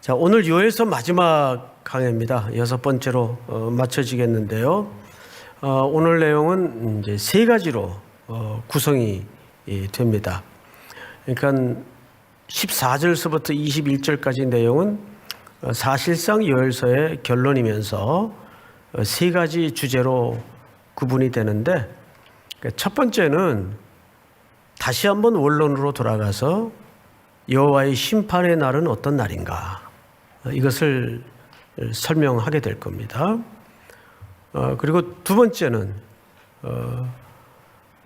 자, 오늘 요엘서 마지막 강해입니다. 6번째로 마쳐지겠는데요. 오늘 내용은 이제 3가지로 구성이 됩니다. 그러니까 14절서부터 21절까지 내용은 사실상 요엘서의 결론이면서 3가지 주제로 구분이 되는데, 첫 번째는 다시 한번 원론으로 돌아가서 여호와의 심판의 날은 어떤 날인가, 이것을 설명하게 될 겁니다. 그리고 두 번째는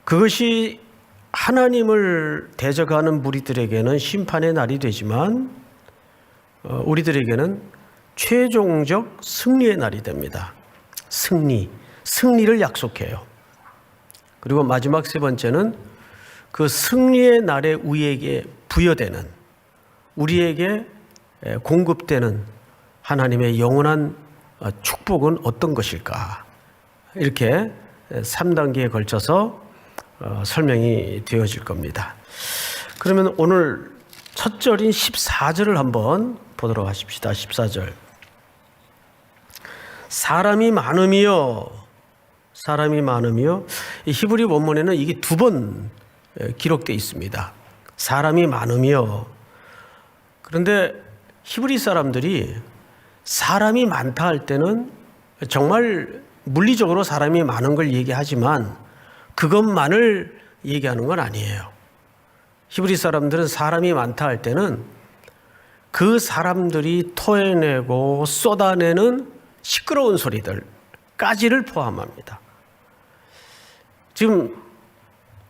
그것이 하나님을 대적하는 무리들에게는 심판의 날이 되지만 우리들에게는 최종적 승리의 날이 됩니다. 승리를 약속해요. 그리고 마지막 3번째는 그 승리의 날에 우리에게 부여되는, 우리에게 공급되는 하나님의 영원한 축복은 어떤 것일까, 이렇게 3단계에 걸쳐서 설명이 되어질 겁니다. 그러면 오늘 첫 절인 14절을 한번 보도록 하십시다. 14절. 사람이 많으며, 이 히브리 원문에는 이게 2번 기록되어 있습니다. 사람이 많으며. 그런데 히브리 사람들이 사람이 많다 할 때는 정말 물리적으로 사람이 많은 걸 얘기하지만 그것만을 얘기하는 건 아니에요. 히브리 사람들은 사람이 많다 할 때는 그 사람들이 토해내고 쏟아내는 시끄러운 소리들까지를 포함합니다. 지금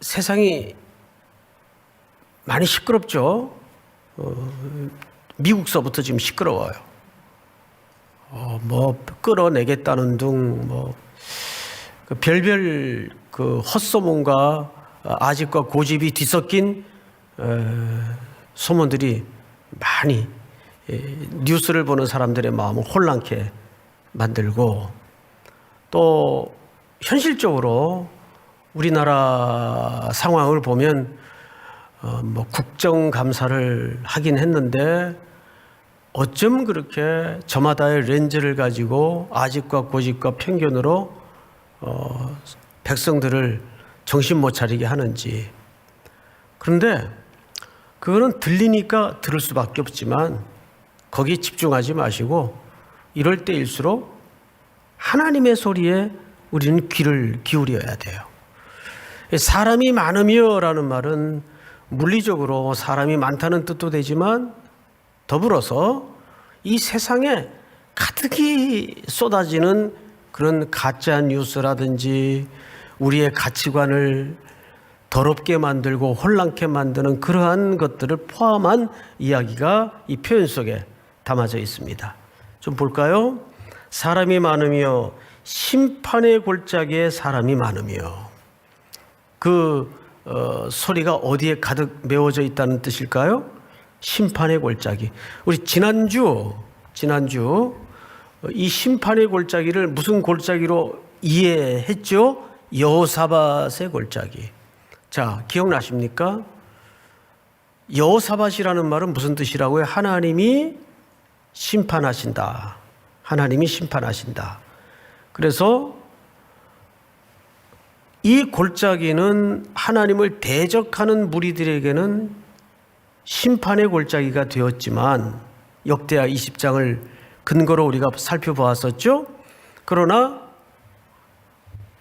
세상이 많이 시끄럽죠. 미국서부터 지금 시끄러워요. 끌어내겠다는 등 별별 헛소문과 아집과 고집이 뒤섞인 소문들이 많이 뉴스를 보는 사람들의 마음을 혼란케 만들고, 또 현실적으로 우리나라 상황을 보면 국정감사를 하긴 했는데 어쩜 그렇게 저마다의 렌즈를 가지고 아집과 고집과 편견으로 백성들을 정신 못 차리게 하는지. 그런데 그거는 들리니까 들을 수밖에 없지만 거기에 집중하지 마시고 이럴 때일수록 하나님의 소리에 우리는 귀를 기울여야 돼요. 사람이 많으며 라는 말은 물리적으로 사람이 많다는 뜻도 되지만 더불어서 이 세상에 가득히 쏟아지는 그런 가짜 뉴스라든지 우리의 가치관을 더럽게 만들고 혼란케 만드는 그러한 것들을 포함한 이야기가 이 표현 속에 담아져 있습니다. 좀 볼까요? 사람이 많으며 심판의 골짜기에 사람이 많으며, 소리가 어디에 가득 메워져 있다는 뜻일까요? 심판의 골짜기. 우리 지난주 이 심판의 골짜기를 무슨 골짜기로 이해했죠? 여호사밧의 골짜기. 자, 기억나십니까? 여호사밧이라는 말은 무슨 뜻이라고요? 하나님이 심판하신다. 그래서 이 골짜기는 하나님을 대적하는 무리들에게는 심판의 골짜기가 되었지만, 역대하 20장을 근거로 우리가 살펴보았었죠. 그러나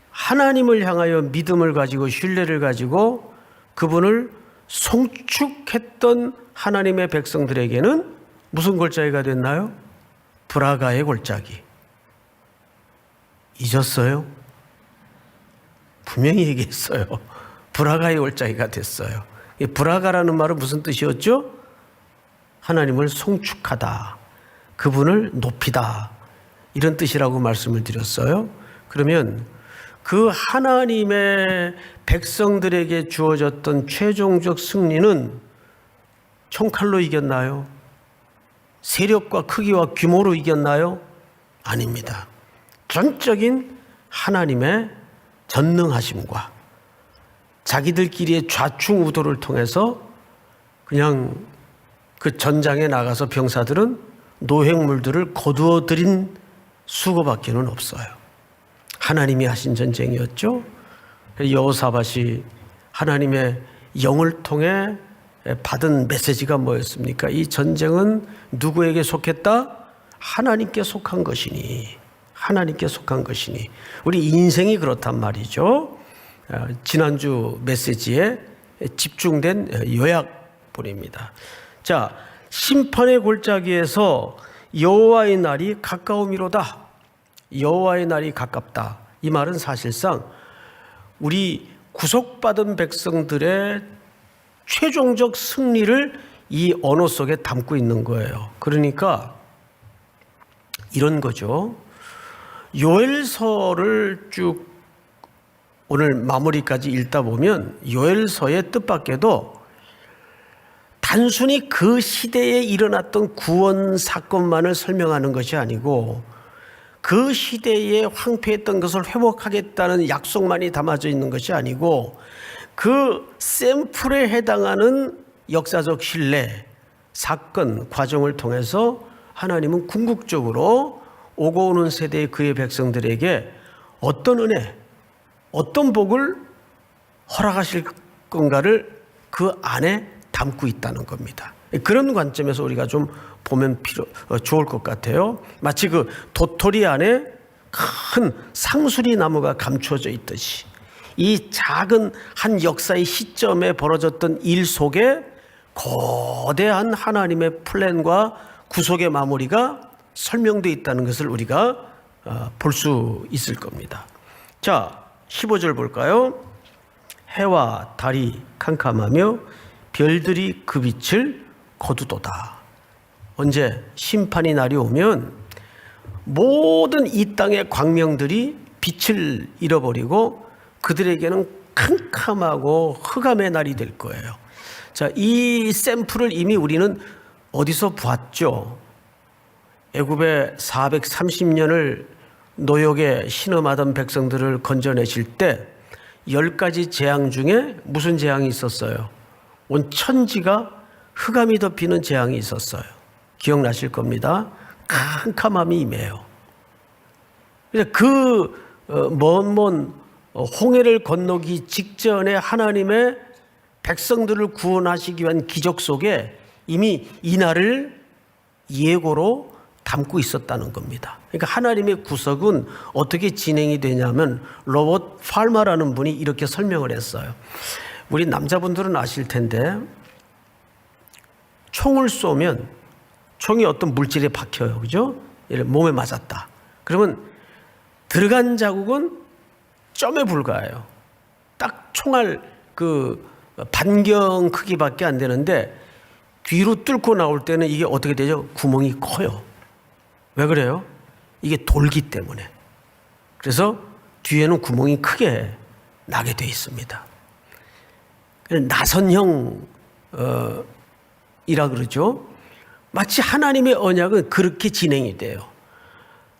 하나님을 향하여 믿음을 가지고 신뢰를 가지고 그분을 송축했던 하나님의 백성들에게는 무슨 골짜기가 됐나요? 브라가의 골짜기. 잊었어요? 분명히 얘기했어요. 브라가의 골짜기가 됐어요. 브라가라는 말은 무슨 뜻이었죠? 하나님을 송축하다, 그분을 높이다, 이런 뜻이라고 말씀을 드렸어요. 그러면 그 하나님의 백성들에게 주어졌던 최종적 승리는 총칼로 이겼나요? 세력과 크기와 규모로 이겼나요? 아닙니다. 전적인 하나님의 전능하심과 자기들끼리의 좌충우돌을 통해서 그냥 그 전장에 나가서 병사들은 노획물들을 거두어 들인 수고밖에는 없어요. 하나님이 하신 전쟁이었죠. 여호사밧이 하나님의 영을 통해 받은 메시지가 뭐였습니까? 이 전쟁은 누구에게 속했다? 하나님께 속한 것이니. 하나님께 속한 것이니. 우리 인생이 그렇단 말이죠. 지난주 메시지에 집중된 요약본입니다. 자, 심판의 골짜기에서 여호와의 날이 가까움이로다. 여호와의 날이 가깝다. 이 말은 사실상 우리 구속받은 백성들의 최종적 승리를 이 언어 속에 담고 있는 거예요. 그러니까 이런 거죠. 요엘서를 쭉 오늘 마무리까지 읽다 보면 요엘서의 뜻밖에도 단순히 그 시대에 일어났던 구원 사건만을 설명하는 것이 아니고 그 시대에 황폐했던 것을 회복하겠다는 약속만이 담아져 있는 것이 아니고 그 샘플에 해당하는 역사적 신뢰, 사건, 과정을 통해서 하나님은 궁극적으로 오고 오는 세대의 그의 백성들에게 어떤 은혜, 어떤 복을 허락하실 건가를 그 안에 담고 있다는 겁니다. 그런 관점에서 우리가 좀 보면 좋을 것 같아요. 마치 그 도토리 안에 큰 상수리 나무가 감추어져 있듯이 이 작은 한 역사의 시점에 벌어졌던 일 속에 거대한 하나님의 플랜과 구속의 마무리가 설명되어 있다는 것을 우리가 볼 수 있을 겁니다. 자, 15절 볼까요? 해와 달이 캄캄하며 별들이 그 빛을 거두도다. 언제 심판의 날이 오면 모든 이 땅의 광명들이 빛을 잃어버리고 그들에게는 캄캄하고 흑암의 날이 될 거예요. 자, 이 샘플을 이미 우리는 어디서 보았죠? 애굽의 430년을 노역에 신음하던 백성들을 건져내실 때 10가지 재앙 중에 무슨 재앙이 있었어요? 온 천지가 흑암이 덮이는 재앙이 있었어요. 기억나실 겁니다. 캄캄함이 임해요. 그래서 먼 홍해를 건너기 직전에 하나님의 백성들을 구원하시기 위한 기적 속에 이미 이 날을 예고로 담고 있었다는 겁니다. 그러니까 하나님의 구속은 어떻게 진행이 되냐면 로봇 팔마라는 분이 이렇게 설명을 했어요. 우리 남자분들은 아실 텐데 총을 쏘면 총이 어떤 물질에 박혀요. 그죠? 몸에 맞았다. 그러면 들어간 자국은 점에 불과해요. 딱 총알 그 반경 크기밖에 안 되는데 뒤로 뚫고 나올 때는 이게 어떻게 되죠? 구멍이 커요. 왜 그래요? 이게 돌기 때문에. 그래서 뒤에는 구멍이 크게 나게 돼 있습니다. 나선형 이라 그러죠. 마치 하나님의 언약은 그렇게 진행이 돼요.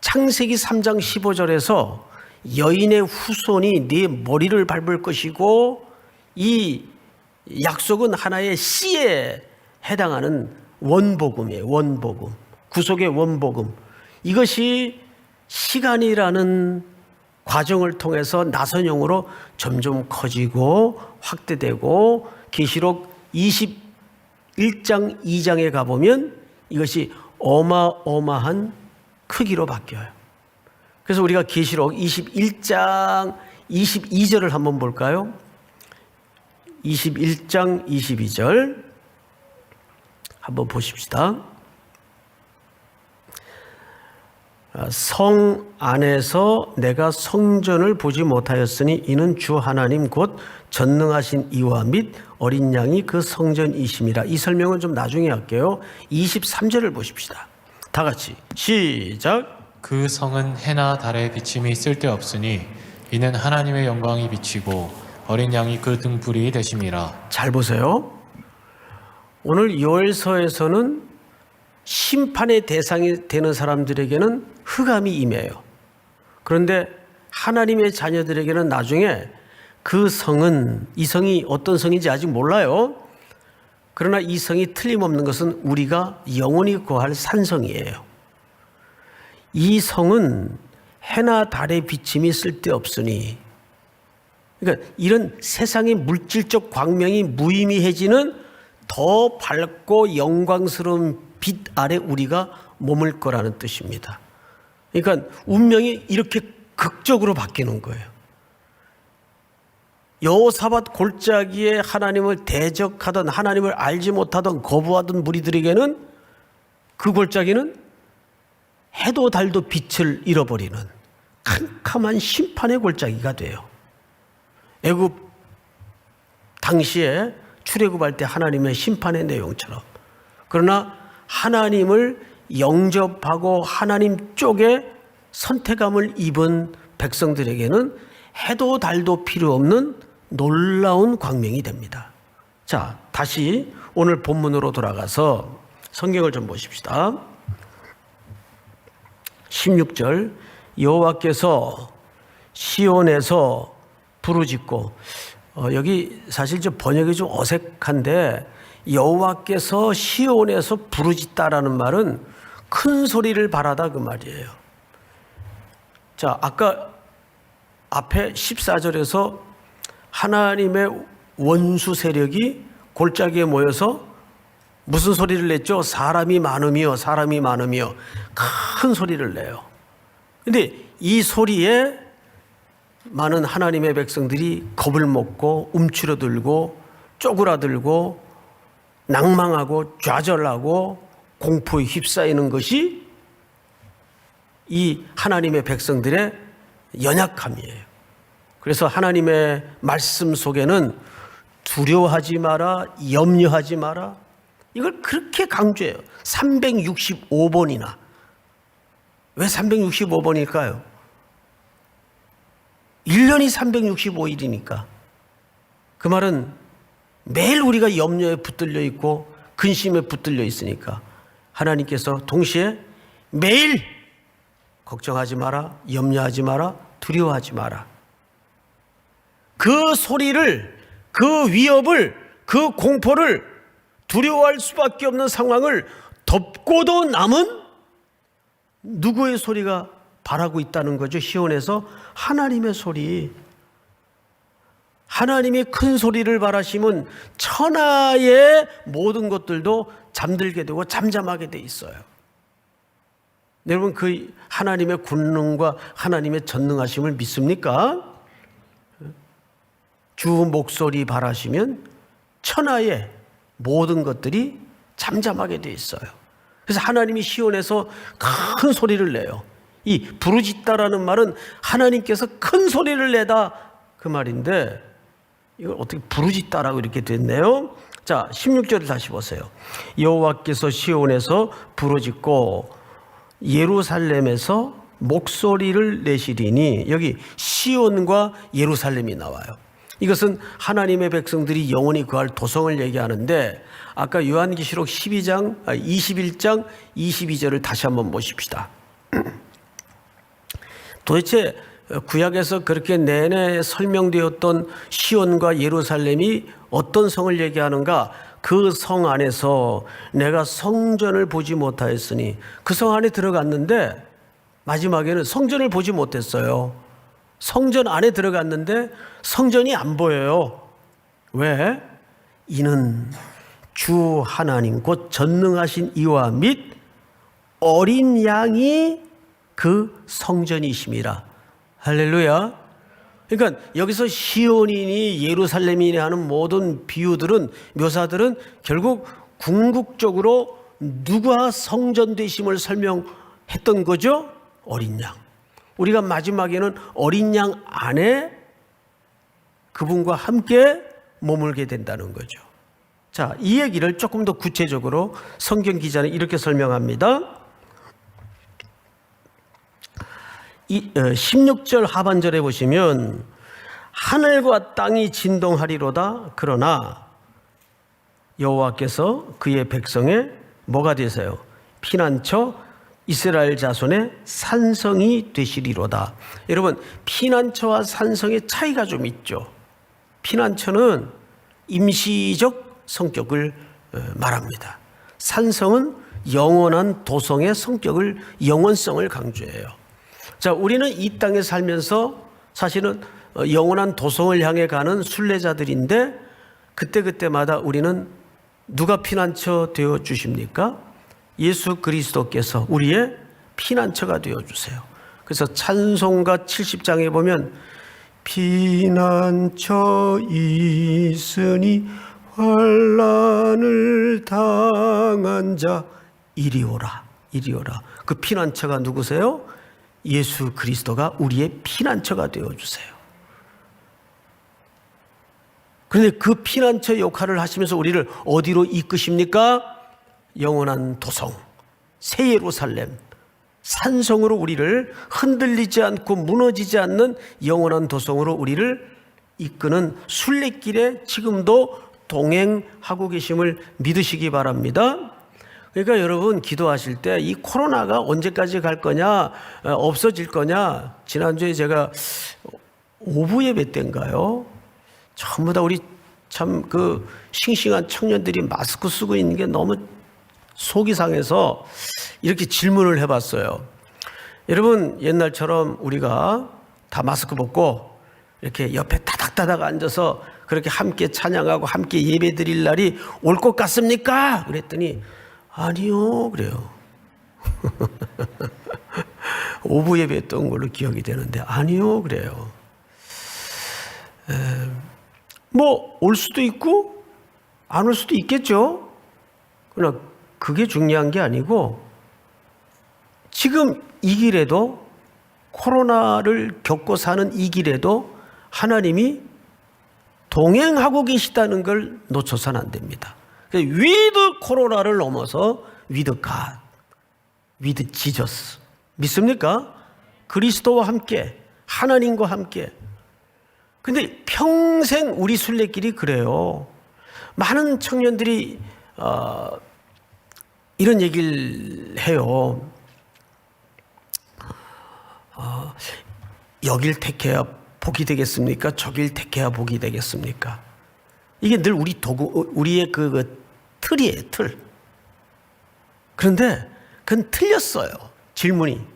창세기 3장 15절에서 여인의 후손이 네 머리를 밟을 것이고 이 약속은 하나의 씨에 해당하는 원복음이에요. 원복음. 구속의 원복음. 이것이 시간이라는 과정을 통해서 나선형으로 점점 커지고 확대되고 계시록 21장 2장에 가보면 이것이 어마어마한 크기로 바뀌어요. 그래서 우리가 계시록 21장 22절을 한번 볼까요? 21장 22절 한번 보십시다. 성 안에서 내가 성전을 보지 못하였으니 이는 주 하나님 곧 전능하신 이와 및 어린 양이 그 성전이심이라. 이 설명은 좀 나중에 할게요. 23절을 보십시다. 다 같이 시작. 그 성은 해나 달의 비침이 쓸데없으니 이는 하나님의 영광이 비치고 어린 양이 그 등불이 되심이라. 잘 보세요. 오늘 요엘서에서는 심판의 대상이 되는 사람들에게는 흑암이 임해요. 그런데 하나님의 자녀들에게는 나중에 그 성은, 이 성이 어떤 성인지 아직 몰라요. 그 성은 하나의 빛이 되고 그 빛이 그러나 이 성이 틀림없는 것은 우리가 영원히 거할 산성이에요. 이 성은 해나 달의 비침이 쓸데없으니, 그러니까 이런 세상의 물질적 광명이 무의미해지는 더 밝고 영광스러운 빛 아래 우리가 머물 거라는 뜻입니다. 그러니까 운명이 이렇게 극적으로 바뀌는 거예요. 여호사밧 골짜기에 하나님을 대적하던, 하나님을 알지 못하던, 거부하던 무리들에게는 그 골짜기는 해도 달도 빛을 잃어버리는 캄캄한 심판의 골짜기가 돼요. 애굽 당시에 출애굽할 때 하나님의 심판의 내용처럼. 그러나 하나님을 영접하고 하나님 쪽에 선택함을 입은 백성들에게는 해도 달도 필요 없는 놀라운 광명이 됩니다. 자, 다시 오늘 본문으로 돌아가서 성경을 좀 보십시다. 16절, 여호와께서 시온에서 부르짖고, 여기 사실 좀 번역이 좀 어색한데, 여호와께서 시온에서 부르짖다라는 말은 큰 소리를 바라다 그 말이에요. 자, 아까 앞에 14절에서 하나님의 원수 세력이 골짜기에 모여서 무슨 소리를 냈죠? 사람이 많으며 사람이 많으며 큰 소리를 내요. 근데 이 소리에 많은 하나님의 백성들이 겁을 먹고 움츠러들고 쪼그라들고 낭망하고 좌절하고 공포에 휩싸이는 것이 이 하나님의 백성들의 연약함이에요. 그래서 하나님의 말씀 속에는 두려워하지 마라, 염려하지 마라, 이걸 그렇게 강조해요. 365번이나. 왜 365번일까요? 1년이 365일이니까. 그 말은 매일 우리가 염려에 붙들려 있고 근심에 붙들려 있으니까 하나님께서 동시에 매일 걱정하지 마라, 염려하지 마라, 두려워하지 마라. 그 소리를, 그 위협을, 그 공포를 두려워할 수밖에 없는 상황을 덮고도 남은 누구의 소리가 바라고 있다는 거죠. 시온에서 하나님의 소리. 하나님이 큰 소리를 바라시면 천하의 모든 것들도 잠들게 되고 잠잠하게 돼 있어요. 여러분, 그 하나님의 권능과 하나님의 전능하심을 믿습니까? 주 목소리 바라시면 천하의 모든 것들이 잠잠하게 돼 있어요. 그래서 하나님이 시온에서 큰 소리를 내요. 이 부르짖다라는 말은 하나님께서 큰 소리를 내다 그 말인데, 이걸 어떻게 부르짖다라고 이렇게 됐네요. 자, 16절을 다시 보세요. 여호와께서 시온에서 부르짖고 예루살렘에서 목소리를 내시리니, 여기 시온과 예루살렘이 나와요. 이것은 하나님의 백성들이 영원히 거할 도성을 얘기하는데, 아까 요한계시록 21장 22절을 다시 한번 보십시다. 도대체 구약에서 그렇게 내내 설명되었던 시온과 예루살렘이 어떤 성을 얘기하는가? 그 성 안에서 내가 성전을 보지 못하였으니, 그 성 안에 들어갔는데 마지막에는 성전을 보지 못했어요. 성전 안에 들어갔는데 성전이 안 보여요. 왜? 이는 주 하나님 곧 전능하신 이와 및 어린 양이 그 성전이심이라. 할렐루야. 그러니까 여기서 시온이니 예루살렘이니 하는 모든 비유들은, 묘사들은 결국 궁극적으로 누가 성전 되심을 설명했던 거죠? 어린 양. 우리가 마지막에는 어린 양 안에 그분과 함께 머물게 된다는 거죠. 자, 이 얘기를 조금 더 구체적으로 성경 기자는 이렇게 설명합니다. 16절 하반절에 보시면 하늘과 땅이 진동하리로다. 그러나 여호와께서 그의 백성의 뭐가 되세요? 피난처 이스라엘 자손의 산성이 되시리로다. 여러분, 피난처와 산성의 차이가 좀 있죠. 피난처는 임시적 성격을 말합니다. 산성은 영원한 도성의 성격을, 영원성을 강조해요. 자, 우리는 이 땅에 살면서 사실은 영원한 도성을 향해 가는 순례자들인데 그때마다 우리는 누가 피난처 되어 주십니까? 예수 그리스도께서 우리의 피난처가 되어 주세요. 그래서 찬송가 70장에 보면 피난처 있으니 환난을 당한 자 이리 오라, 이리 오라. 그 피난처가 누구세요? 예수 그리스도가 우리의 피난처가 되어 주세요. 그런데 그 피난처 역할을 하시면서 우리를 어디로 이끄십니까? 영원한 도성, 새 예루살렘, 산성으로 우리를 흔들리지 않고 무너지지 않는 영원한 도성으로 우리를 이끄는 순례길에 지금도 동행하고 계심을 믿으시기 바랍니다. 그러니까 여러분 기도하실 때 이 코로나가 언제까지 갈 거냐, 없어질 거냐, 지난주에 제가 오부 예배 때인가요? 전부 다 우리 참 그 싱싱한 청년들이 마스크 쓰고 있는 게 너무 속이 상해서 이렇게 질문을 해봤어요. 여러분 옛날처럼 우리가 다 마스크 벗고 이렇게 옆에 따닥따닥 앉아서 그렇게 함께 찬양하고 함께 예배 드릴 날이 올 것 같습니까? 그랬더니 아니요 그래요. 오부 예배했던 걸로 기억이 되는데 아니요 그래요. 뭐 올 수도 있고 안 올 수도 있겠죠. 그러나 그게 중요한 게 아니고 지금 이 길에도 코로나를 겪고 사는 이 길에도 하나님이 동행하고 계시다는 걸 놓쳐서는 안 됩니다. 위드 코로나를 넘어서 위드 갓, 위드 지저스 믿습니까? 그리스도와 함께, 하나님과 함께. 근데 평생 우리 순례길이 그래요. 많은 청년들이 이런 얘기를 해요. 여길 택해야 복이 되겠습니까? 저길 택해야 복이 되겠습니까? 이게 늘 우리의 그 틀이에요, 틀. 그런데 그건 틀렸어요. 질문이.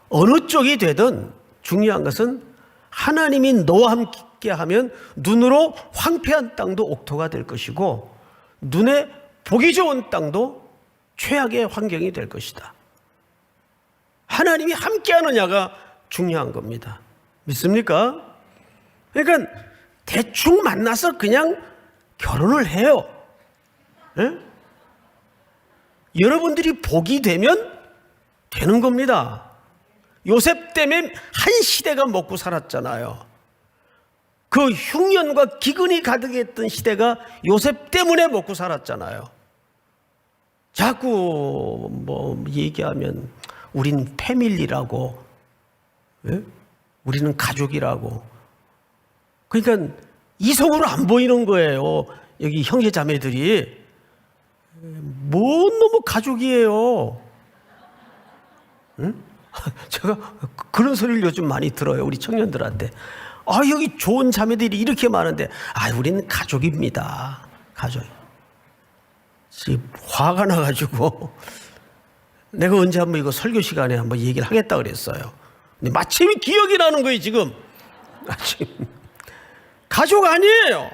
어느 쪽이 되든 중요한 것은 하나님이 너와 함께 하면 눈으로 황폐한 땅도 옥토가 될 것이고 눈에 보기 좋은 땅도 최악의 환경이 될 것이다. 하나님이 함께 하느냐가 중요한 겁니다. 믿습니까? 그러니까 대충 만나서 그냥 결혼을 해요. 네? 여러분들이 복이 되면 되는 겁니다. 요셉 때문에 한 시대가 먹고 살았잖아요. 그 흉년과 기근이 가득했던 시대가 요셉 때문에 먹고 살았잖아요. 자꾸 뭐 얘기하면 우린 패밀리라고, 예? 우리는 가족이라고. 그러니까 이성으로 안 보이는 거예요. 여기 형제 자매들이 뭔 놈의 가족이에요. 응? 제가 그런 소리를 요즘 많이 들어요. 우리 청년들한테. 여기 좋은 자매들이 이렇게 많은데 우리는 가족입니다. 가족. 화가 나가지고 내가 언제 한번 이거 설교 시간에 한번 얘기를 하겠다 그랬어요. 근데 마침 기억이 나는 거예요 지금. 마침. 가족 아니에요.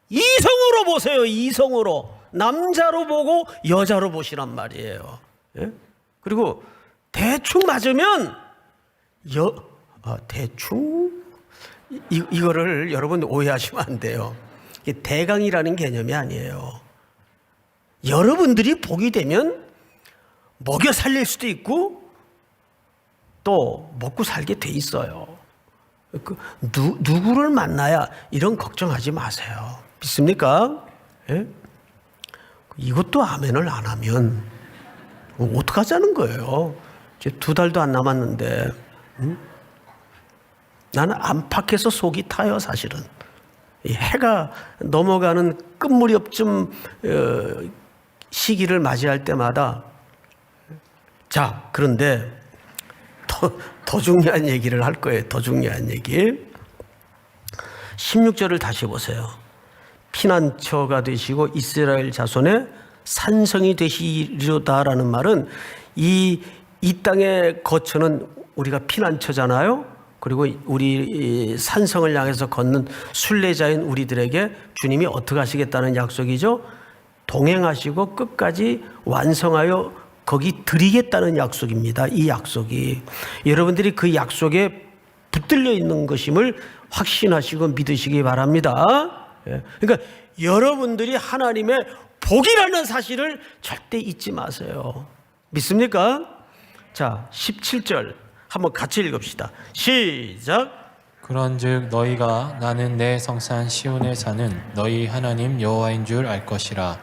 이성으로 보세요. 이성으로. 남자로 보고 여자로 보시란 말이에요. 예? 그리고 대충 맞으면 대충 이거를 여러분 오해하시면 안 돼요. 대강이라는 개념이 아니에요. 여러분들이 복이 되면 먹여 살릴 수도 있고 또 먹고 살게 돼 있어요. 누구를 만나야 이런 걱정하지 마세요. 믿습니까? 예? 이것도 아멘을 안 하면 어떡하자는 거예요? 이제 2달도 안 남았는데 나는 안팎에서 속이 타요 사실은. 이 해가 넘어가는 끝무렵쯤 시기를 맞이할 때마다 자 그런데 더 중요한 얘기를 할 거예요. 더 중요한 얘기. 16절을 다시 보세요. 피난처가 되시고 이스라엘 자손의 산성이 되시리로다라는 말은 이 땅의 거처는 우리가 피난처잖아요. 그리고 우리 산성을 향해서 걷는 순례자인 우리들에게 주님이 어떻게 하시겠다는 약속이죠. 동행하시고 끝까지 완성하여 거기 드리겠다는 약속입니다. 이 약속이 여러분들이 그 약속에 붙들려 있는 것임을 확신하시고 믿으시기 바랍니다. 그러니까 여러분들이 하나님의 복이라는 사실을 절대 잊지 마세요. 믿습니까? 자, 17절 한번 같이 읽읍시다. 시작. 그런즉 너희가 나는 내 성산 시온에 사는 너희 하나님 여호와인 줄 알 것이라.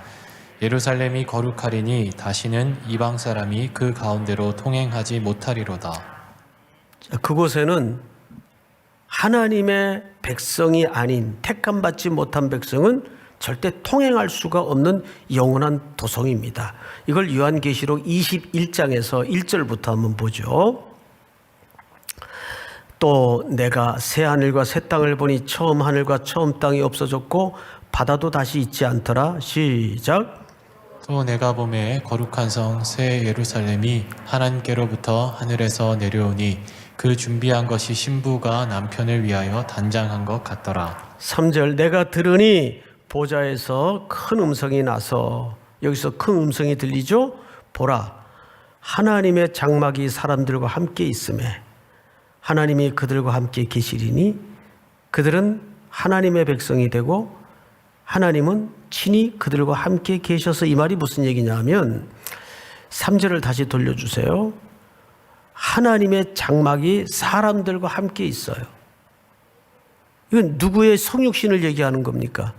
예루살렘이 거룩하리니 다시는 이방 사람이 그 가운데로 통행하지 못하리로다. 자, 그곳에는 하나님의 백성이 아닌 택함받지 못한 백성은 절대 통행할 수가 없는 영원한 도성입니다. 이걸 요한계시록 21장에서 1절부터 한번 보죠. 또 내가 새 하늘과 새 땅을 보니 처음 하늘과 처음 땅이 없어졌고 바다도 다시 있지 않더라. 시작. 또 내가 보매 거룩한 성 새 예루살렘이 하나님께로부터 하늘에서 내려오니 그 준비한 것이 신부가 남편을 위하여 단장한 것 같더라. 3절 내가 들으니 보좌에서 큰 음성이 나서, 여기서 큰 음성이 들리죠. 보라, 하나님의 장막이 사람들과 함께 있음에 하나님이 그들과 함께 계시리니 그들은 하나님의 백성이 되고 하나님은 친히 그들과 함께 계셔서. 이 말이 무슨 얘기냐면 3절을 다시 돌려주세요. 하나님의 장막이 사람들과 함께 있어요. 이건 누구의 성육신을 얘기하는 겁니까?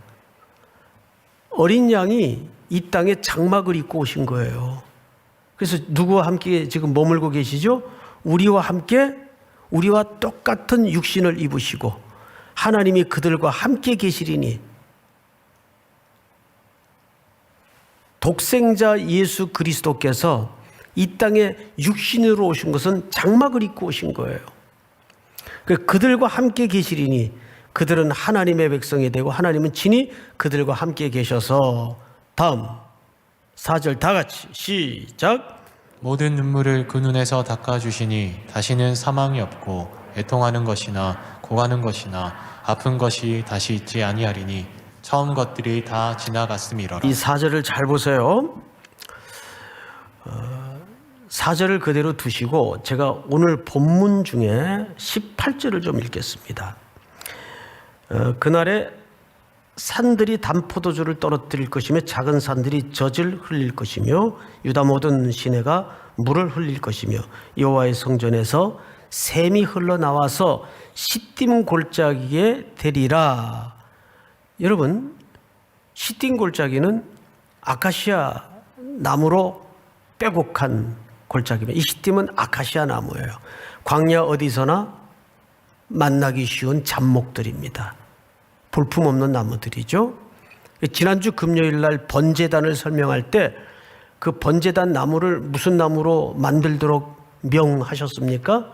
어린 양이 이 땅에 장막을 입고 오신 거예요. 그래서 누구와 함께 지금 머물고 계시죠? 우리와 함께, 우리와 똑같은 육신을 입으시고 하나님이 그들과 함께 계시리니, 독생자 예수 그리스도께서 이 땅에 육신으로 오신 것은 장막을 입고 오신 거예요. 그들과 함께 계시리니 그들은 하나님의 백성이 되고 하나님은 친히 그들과 함께 계셔서. 다음 4절 다 같이 시작. 모든 눈물을 그 눈에서 닦아주시니 다시는 사망이 없고 애통하는 것이나 고가는 것이나 아픈 것이 다시 있지 아니하리니 처음 것들이 다 지나갔음이로라. 이 4절을 잘 보세요. 4절을 그대로 두시고 제가 오늘 본문 중에 18절을 좀 읽겠습니다. 그날에 산들이 단포도주를 떨어뜨릴 것이며 작은 산들이 젖을 흘릴 것이며 유다 모든 시내가 물을 흘릴 것이며 여호와의 성전에서 샘이 흘러나와서 시딤 골짜기에 되리라. 여러분, 시딤 골짜기는 아카시아 나무로 빼곡한 골짜기입니다. 이 시딤은 아카시아 나무예요. 광야 어디서나 만나기 쉬운 잡목들입니다. 볼품없는 나무들이죠. 지난주 금요일 날 번제단을 설명할 때 그 번제단 나무를 무슨 나무로 만들도록 명하셨습니까?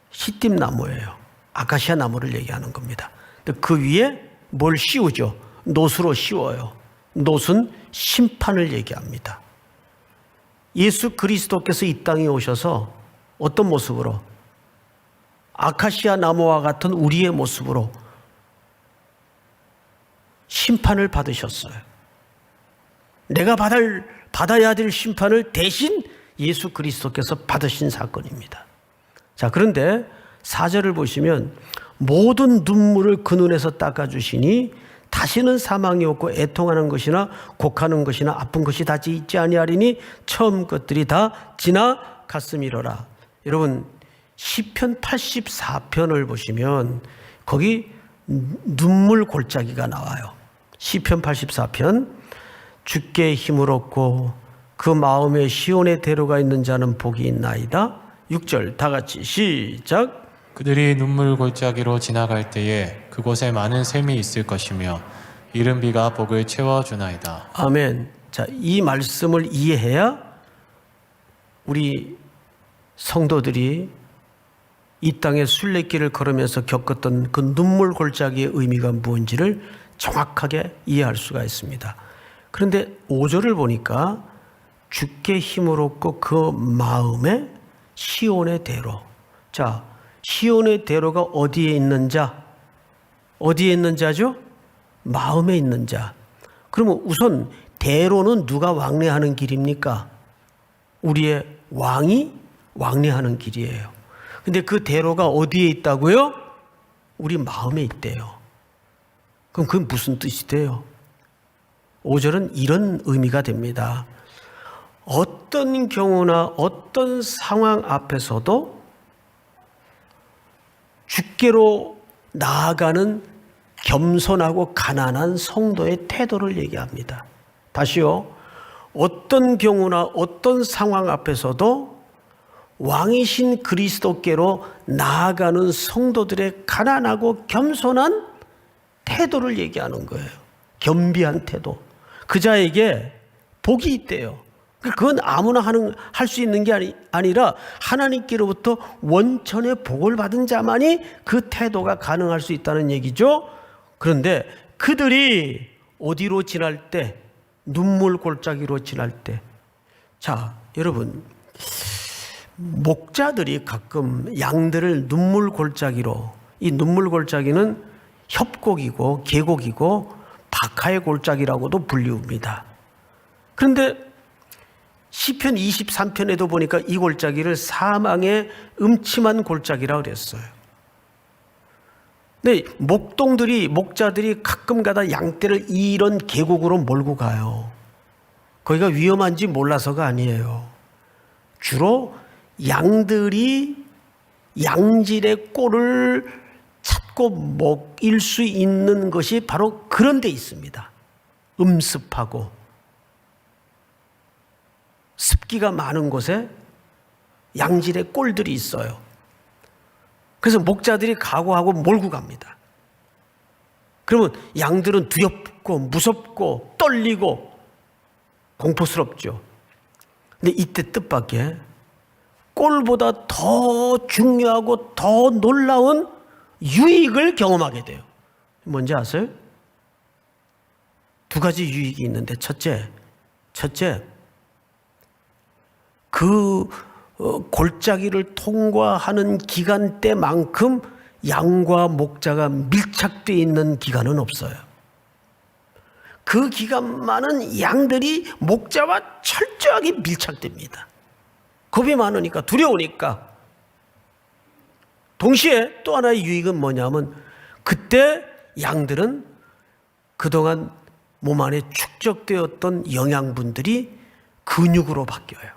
시딤 나무예요. 아카시아 나무를 얘기하는 겁니다. 그 위에 뭘 씌우죠? 놋으로 씌워요. 놋은 심판을 얘기합니다. 예수 그리스도께서 이 땅에 오셔서 어떤 모습으로? 아카시아 나무와 같은 우리의 모습으로 심판을 받으셨어요. 내가 받아야 될 심판을 대신 예수 그리스도께서 받으신 사건입니다. 자, 그런데 4절을 보시면 모든 눈물을 그 눈에서 닦아주시니 다시는 사망이 없고 애통하는 것이나 곡하는 것이나 아픈 것이 다시 있지 아니하리니 처음 것들이 다 지나갔음이로라. 여러분, 시편 84편을 보시면 거기 눈물 골짜기가 나와요. 시편 84편. 주께 힘을 얻고 그 마음에 시온에 데려가 있는 자는 복이 있나이다. 6절 다 같이 시작. 그들이 눈물 골짜기로 지나갈 때에 그곳에 많은 샘이 있을 것이며 이른 비가 복을 채워주나이다. 아멘. 자, 이 말씀을 이해해야 우리 성도들이 이 땅의 순례길을 걸으면서 겪었던 그 눈물 골짜기의 의미가 무엇인지를 정확하게 이해할 수가 있습니다. 그런데 5절을 보니까 주께 힘을 얻고 그 마음에 시온의 대로. 자, 시온의 대로가 어디에 있는 자? 어디에 있는 자죠? 마음에 있는 자. 그러면 우선 대로는 누가 왕래하는 길입니까? 우리의 왕이 왕래하는 길이에요. 근데 그 대로가 어디에 있다고요? 우리 마음에 있대요. 그럼 그게 무슨 뜻이 돼요? 5절은 이런 의미가 됩니다. 어떤 경우나 어떤 상황 앞에서도 주께로 나아가는 겸손하고 가난한 성도의 태도를 얘기합니다. 다시요. 어떤 경우나 어떤 상황 앞에서도 왕이신 그리스도께로 나아가는 성도들의 가난하고 겸손한 태도를 얘기하는 거예요. 겸비한 태도. 그 자에게 복이 있대요. 그건 아무나 할 수 있는 게 아니라 하나님께로부터 원천의 복을 받은 자만이 그 태도가 가능할 수 있다는 얘기죠. 그런데 그들이 어디로 지날 때, 눈물 골짜기로 지날 때, 자, 여러분, 목자들이 가끔 양들을 눈물 골짜기로, 이 눈물 골짜기는 협곡이고 계곡이고 박하의 골짜기라고도 불리웁니다. 그런데 시편 23편에도 보니까 이 골짜기를 사망의 음침한 골짜기라고 그랬어요. 근데 목자들이 가끔 가다 양떼를 이런 계곡으로 몰고 가요. 거기가 위험한지 몰라서가 아니에요. 주로 양들이 양질의 꼴을 찾고 먹일 수 있는 것이 바로 그런 데 있습니다. 음습하고 습기가 많은 곳에 양질의 꼴들이 있어요. 그래서 목자들이 각오하고 몰고 갑니다. 그러면 양들은 두렵고 무섭고 떨리고 공포스럽죠. 근데 이때 뜻밖의 꼴보다 더 중요하고 더 놀라운 유익을 경험하게 돼요. 뭔지 아세요? 두 가지 유익이 있는데 첫째, 그 골짜기를 통과하는 기간대만큼 양과 목자가 밀착되어 있는 기간은 없어요. 그 기간만은 양들이 목자와 철저하게 밀착됩니다. 겁이 많으니까, 두려우니까. 동시에 또 하나의 유익은 뭐냐면 그때 양들은 그동안 몸 안에 축적되었던 영양분들이 근육으로 바뀌어요.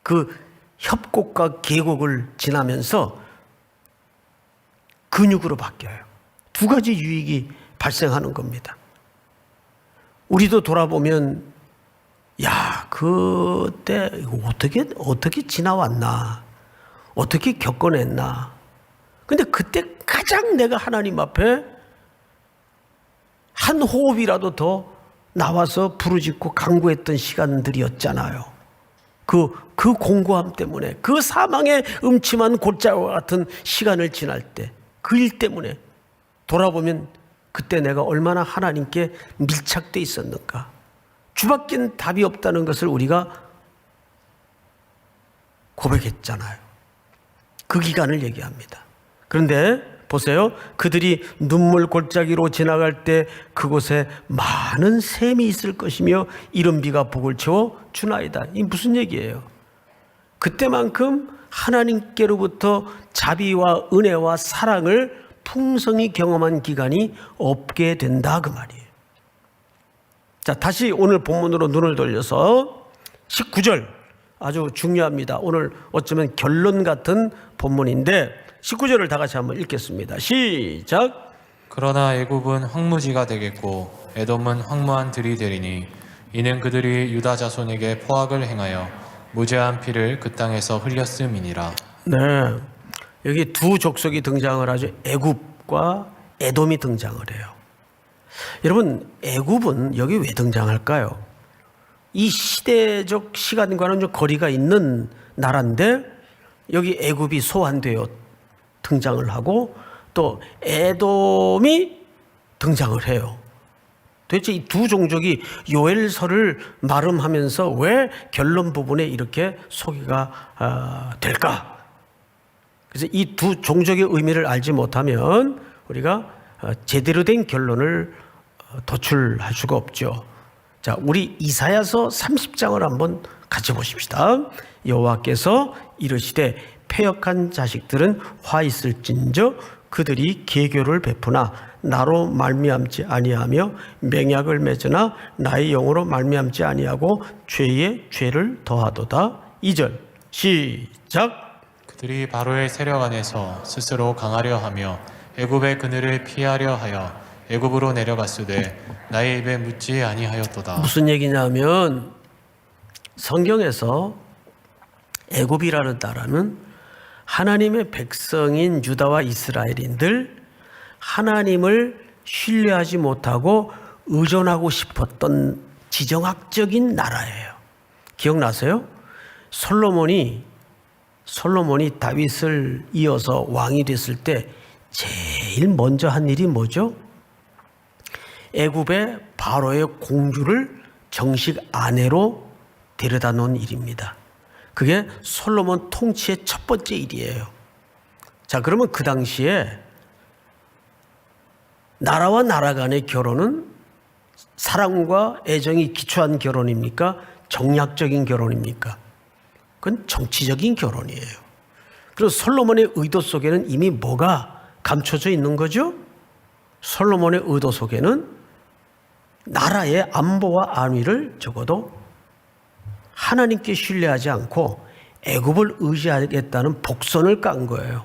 그 협곡과 계곡을 지나면서 근육으로 바뀌어요. 두 가지 유익이 발생하는 겁니다. 우리도 돌아보면 야, 그때 어떻게 지나왔나, 어떻게 겪어냈나. 근데 그때 가장 내가 하나님 앞에 한 호흡이라도 더 나와서 부르짖고 간구했던 시간들이었잖아요. 그 공고함 때문에, 그 사망의 음침한 골짜기와 같은 시간을 지날 때, 그 일 때문에 돌아보면 그때 내가 얼마나 하나님께 밀착돼 있었는가. 주밖엔 답이 없다는 것을 우리가 고백했잖아요. 그 기간을 얘기합니다. 그런데 보세요. 그들이 눈물 골짜기로 지나갈 때 그곳에 많은 샘이 있을 것이며 이른 비가 복을 채워 주나이다. 이 무슨 얘기예요? 그때만큼 하나님께로부터 자비와 은혜와 사랑을 풍성히 경험한 기간이 없게 된다, 그 말이에요. 자, 다시 오늘 본문으로 눈을 돌려서 19절, 아주 중요합니다. 오늘 어쩌면 결론 같은 본문인데 19절을 다 같이 한번 읽겠습니다. 시작. 그러나 애굽은 황무지가 되겠고 에돔은 황무한 들이 되리니 이는 그들이 유다 자손에게 포악을 행하여 무죄한 피를 그 땅에서 흘렸음이니라. 네, 여기 두 족속이 등장을 하죠. 애굽과 에돔이 등장을 해요. 여러분, 애굽은 여기 왜 등장할까요? 이 시대적 시간과는 좀 거리가 있는 나라인데 여기 애굽이 소환되어 등장을 하고 또 에돔이 등장을 해요. 도대체 이 두 종족이 요엘서를 마름하면서 왜 결론 부분에 이렇게 소개가 될까? 그래서 이 두 종족의 의미를 알지 못하면 우리가 제대로 된 결론을 도출할 수가 없죠. 자, 우리 이사야서 30장을 한번 같이 보십시다. 여호와께서 이르시되 패역한 자식들은 화 있을진저 그들이 계교를 베푸나 나로 말미암지 아니하며 맹약을 맺으나 나의 영으로 말미암지 아니하고 죄에 죄를 더하도다. 2절 시작. 그들이 바로의 세력 안에서 스스로 강하려 하며 애굽의 그늘을 피하려 하여 애굽으로 내려갔으되 나의 입에 묻지 아니하였도다. 무슨 얘기냐면 성경에서 애굽이라는 나라는 하나님의 백성인 유다와 이스라엘인들 하나님을 신뢰하지 못하고 의존하고 싶었던 지정학적인 나라예요. 기억나세요? 솔로몬이 다윗을 이어서 왕이 됐을 때 제일 먼저 한 일이 뭐죠? 애굽의 바로의 공주를 정식 아내로 데려다 놓은 일입니다. 그게 솔로몬 통치의 첫 번째 일이에요. 자, 그러면 그 당시에 나라와 나라 간의 결혼은 사랑과 애정이 기초한 결혼입니까? 정략적인 결혼입니까? 그건 정치적인 결혼이에요. 그리고 솔로몬의 의도 속에는 이미 뭐가 감춰져 있는 거죠? 솔로몬의 의도 속에는 나라의 안보와 안위를 적어도 하나님께 신뢰하지 않고 애굽을 의지하겠다는 복선을 깐 거예요.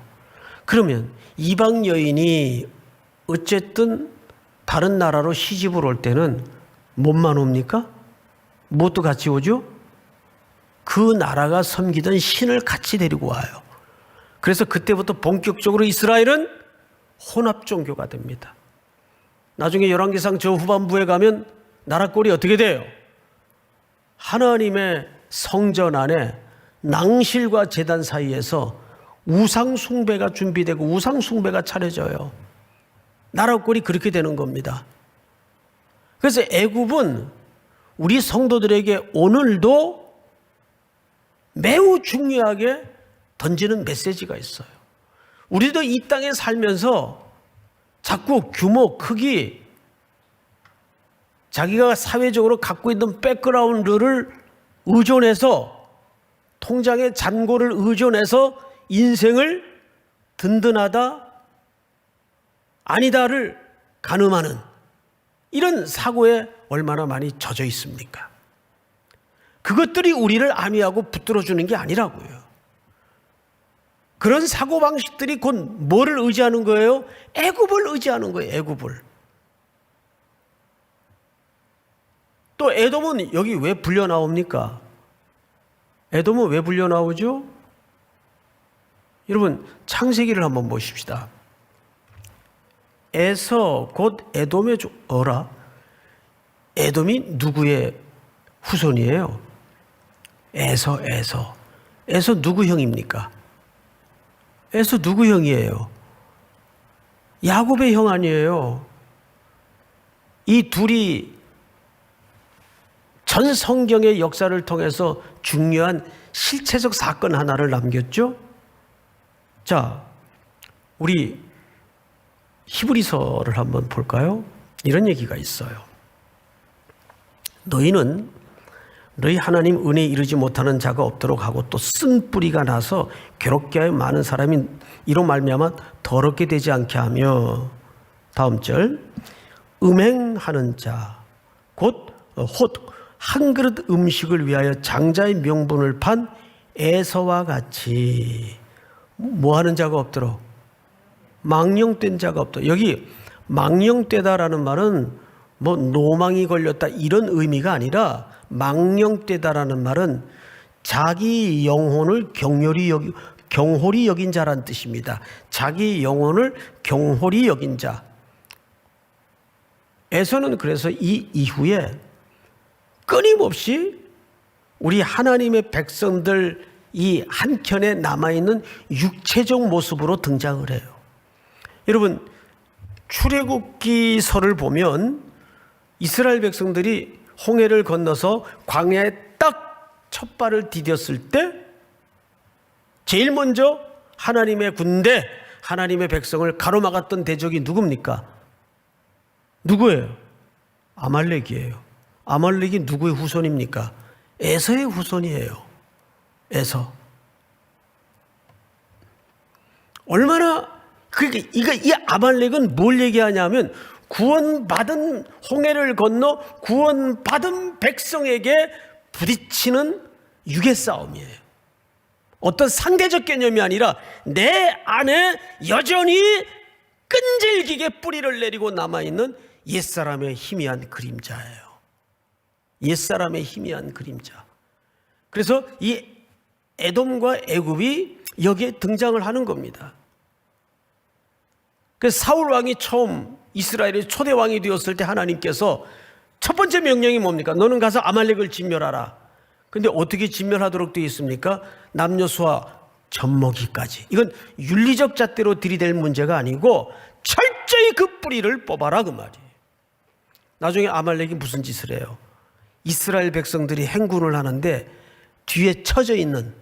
그러면 이방 여인이 어쨌든 다른 나라로 시집을 올 때는 뭐만 옵니까? 무엇도 같이 오죠? 그 나라가 섬기던 신을 같이 데리고 와요. 그래서 그때부터 본격적으로 이스라엘은 혼합 종교가 됩니다. 나중에 열왕기상 저 후반부에 가면 나라 꼴이 어떻게 돼요? 하나님의 성전 안에 낭실과 제단 사이에서 우상 숭배가 준비되고 우상 숭배가 차려져요. 나라 꼴이 그렇게 되는 겁니다. 그래서 애굽은 우리 성도들에게 오늘도 매우 중요하게 던지는 메시지가 있어요. 우리도 이 땅에 살면서 자꾸 규모, 크기, 자기가 사회적으로 갖고 있는 백그라운드를 의존해서 통장의 잔고를 의존해서 인생을 든든하다, 아니다를 가늠하는 이런 사고에 얼마나 많이 젖어 있습니까? 그것들이 우리를 안위하고 붙들어주는 게 아니라고요. 그런 사고방식들이 곧 뭐를 의지하는 거예요? 애굽을 의지하는 거예요. 애굽을. 또 에돔은 여기 왜 불려 나옵니까? 에돔은 왜 불려 나오죠? 여러분 창세기를 한번 보십시다. 에서 곧 에돔의 어라. 에돔이 누구의 후손이에요? 에서 누구 형입니까? 에서 누구 형이에요? 야곱의 형 아니에요? 이 둘이 전 성경의 역사를 통해서 중요한 실체적 사건 하나를 남겼죠? 자, 우리 히브리서를 한번 볼까요? 이런 얘기가 있어요. 너희는 너희 하나님 은혜에 이르지 못하는 자가 없도록 하고 또 쓴 뿌리가 나서 괴롭게 하여 많은 사람이 이로 말미암아 더럽게 되지 않게 하며, 다음 절, 음행하는 자 곧 한 그릇 음식을 위하여 장자의 명분을 판 에서와 같이 뭐 하는 자가 없도록, 망령된 자가 없도록. 여기 망령되다라는 말은 뭐 노망이 걸렸다 이런 의미가 아니라, 망령되다라는 말은 자기 영혼을 경홀히 여긴 자란 뜻입니다. 자기 영혼을 경홀히 여긴 자. 에서는 그래서 이 이후에 끊임없이 우리 하나님의 백성들 이 한켠에 남아있는 육체적 모습으로 등장을 해요. 여러분, 출애굽기서를 보면 이스라엘 백성들이 홍해를 건너서 광야에 딱 첫 발을 디뎠을 때 제일 먼저 하나님의 군대, 하나님의 백성을 가로막았던 대적이 누굽니까? 누구예요? 아말렉이에요. 아말렉이 누구의 후손입니까? 에서의 후손이에요. 에서. 얼마나 이 아말렉은 뭘 얘기하냐면 구원받은 홍해를 건너 구원받은 백성에게 부딪히는 육의 싸움이에요. 어떤 상대적 개념이 아니라 내 안에 여전히 끈질기게 뿌리를 내리고 남아있는 옛사람의 희미한 그림자예요. 옛사람의 희미한 그림자. 그래서 이 에돔과 애굽이 여기에 등장을 하는 겁니다. 그래서 사울 왕이 처음 이스라엘의 초대 왕이 되었을 때 하나님께서 첫 번째 명령이 뭡니까? 너는 가서 아말렉을 진멸하라. 근데 어떻게 진멸하도록 되어 있습니까? 남녀소와 젖먹이까지. 이건 윤리적 잣대로 들이댈 문제가 아니고 철저히 그 뿌리를 뽑아라 그 말이에요. 나중에 아말렉이 무슨 짓을 해요? 이스라엘 백성들이 행군을 하는데 뒤에 처져 있는,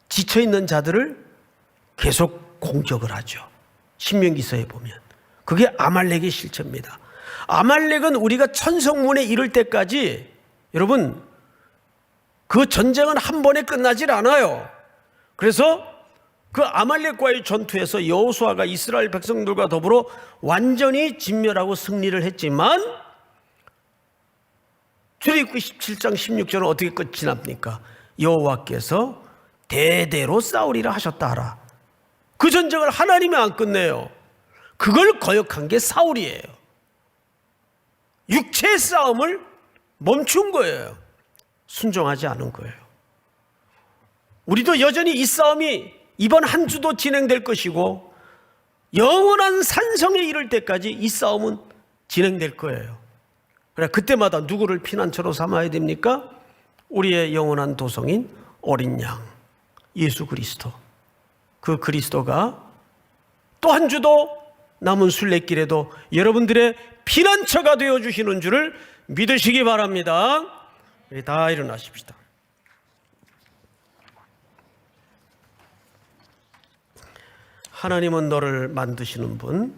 지쳐 있는 자들을 계속 공격을 하죠. 신명기서에 보면 그게 아말렉의 실체입니다. 아말렉은 우리가 천성문에 이를 때까지 여러분 그 전쟁은 한 번에 끝나질 않아요. 그래서 그 아말렉과의 전투에서 여호수아가 이스라엘 백성들과 더불어 완전히 진멸하고 승리를 했지만 출애굽기 17장 16절은 어떻게 끝이 납니까? 여호와께서 대대로 싸우리라 하셨다 하라. 그 전쟁을 하나님이 안 끝내요. 그걸 거역한 게 사울이에요. 육체의 싸움을 멈춘 거예요. 순종하지 않은 거예요. 우리도 여전히 이 싸움이 이번 한 주도 진행될 것이고 영원한 산성에 이를 때까지 이 싸움은 진행될 거예요. 그래, 그때마다 누구를 피난처로 삼아야 됩니까? 우리의 영원한 도성인 어린 양 예수 그리스도. 그 그리스도가 또 한 주도 남은 순례길에도 여러분들의 피난처가 되어주시는 줄을 믿으시기 바랍니다. 우리 다 일어나십시다. 하나님은 너를 만드시는 분,